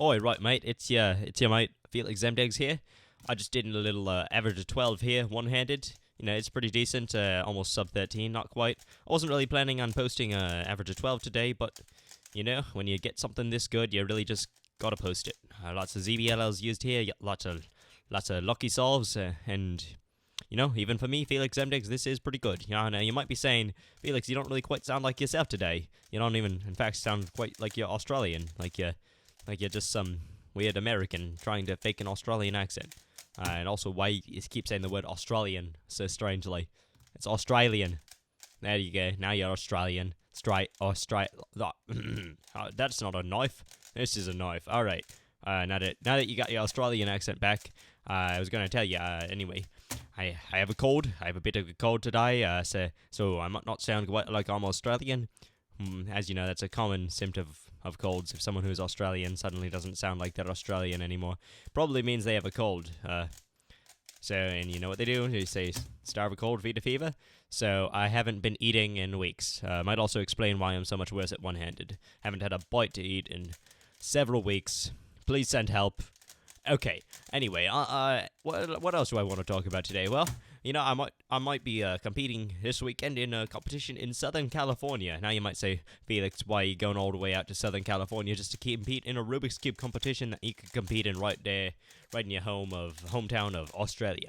Oi, right, mate. It's your mate Felix Zemdegs here. I just did a little average of 12 here, one-handed. You know, it's pretty decent. Almost sub 13, not quite. I wasn't really planning on posting average of 12 today, but you know, when you get something this good, you really just gotta post it. Lots of ZBLLs used here. Lots of lucky solves, and you know, even for me, Felix Zemdegs, this is pretty good. You know, now you might be saying, Felix, you don't really quite sound like yourself today. You don't even, in fact, sound quite like you're Australian, like you're just some weird American trying to fake an Australian accent. And also, why you keep saying the word Australian so strangely? It's Australian. There you go. Now you're Australian. That's not a knife. This is a knife. All right. Now that you got your Australian accent back, I was gonna tell you. Anyway, I have a cold. I have a bit of a cold today. So I might not sound quite like I'm Australian. As you know, that's a common symptom of colds. If someone who's Australian suddenly doesn't sound like they're Australian anymore, probably means they have a cold. And you know what they do? They say, starve a cold, feed a fever. So I haven't been eating in weeks. Might also explain why I'm so much worse at one-handed. Haven't had a bite to eat in several weeks. Please send help. Okay. Anyway, what else do I want to talk about today? Well, you know, I might be competing this weekend in a competition in Southern California. Now you might say, Felix, why are you going all the way out to Southern California just to compete in a Rubik's Cube competition that you could compete in right there, right in your hometown of Australia?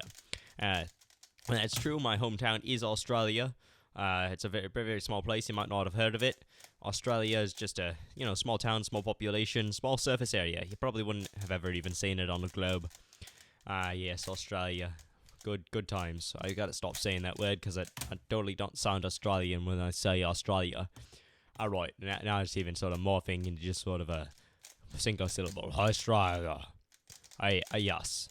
That's true. My hometown is Australia. It's a very, very, very small place. You might not have heard of it. Australia is just a, you know, small town, small population, small surface area. You probably wouldn't have ever even seen it on the globe. Yes, Australia. Good times. I gotta stop saying that word because I totally don't sound Australian when I say Australia. Alright, now it's even sort of morphing into just sort of a single syllable. Australia. Yes.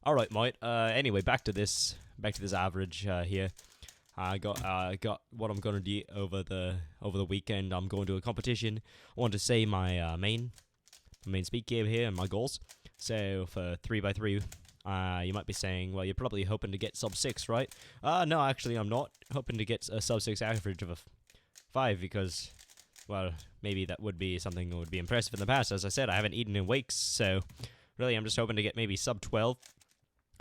Alright, mate. Anyway, back to this average here. I got what I'm gonna do over the weekend. I'm going to a competition. I want to say my main speed game here and my goals. So for 3x3, you might be saying, well, you're probably hoping to get sub 6, right? No, actually, I'm not hoping to get a sub 6 average of a 5 because, well, maybe that would be something that would be impressive in the past. As I said, I haven't eaten in weeks, so really, I'm just hoping to get maybe sub 12.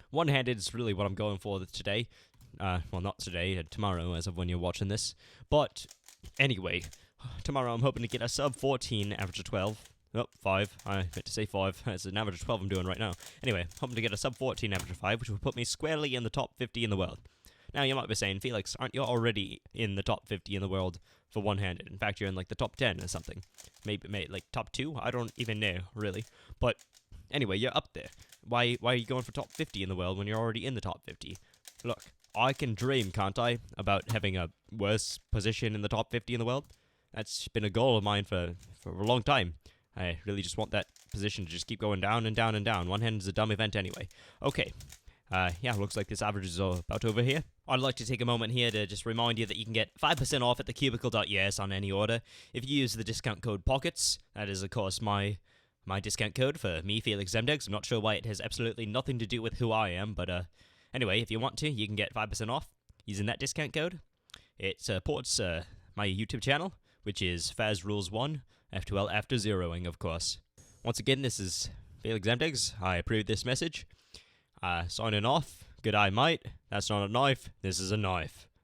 One-handed is really what I'm going for today. Well, not today, tomorrow, as of when you're watching this. But anyway, tomorrow I'm hoping to get a sub 14 average of 12. Oh, 5. I meant to say 5. It's an average of 12 I'm doing right now. Anyway, hoping to get a sub 14 average of 5, which will put me squarely in the top 50 in the world. Now, you might be saying, Felix, aren't you already in the top 50 in the world for one-handed? In fact, you're in, like, the top 10 or something. Maybe like, top 2? I don't even know, really. But anyway, you're up there. Why are you going for top 50 in the world when you're already in the top 50? Look, I can dream, can't I, about having a worse position in the top 50 in the world? That's been a goal of mine for a long time. I really just want that position to just keep going down and down and down. One hand is a dumb event anyway. Okay. Yeah, looks like this average is about over here. I'd like to take a moment here to just remind you that you can get 5% off at thecubicle.us on any order if you use the discount code POCKETS. That is, of course, my discount code for me, Felix Zemdegs. I'm not sure why it has absolutely nothing to do with who I am, but anyway, if you want to, you can get 5% off using that discount code. It supports my YouTube channel, which is FazRules1, F2L after zeroing, of course. Once again, this is Felix Zemdegs. I approve this message. Signing off. Good eye, mate. That's not a knife. This is a knife.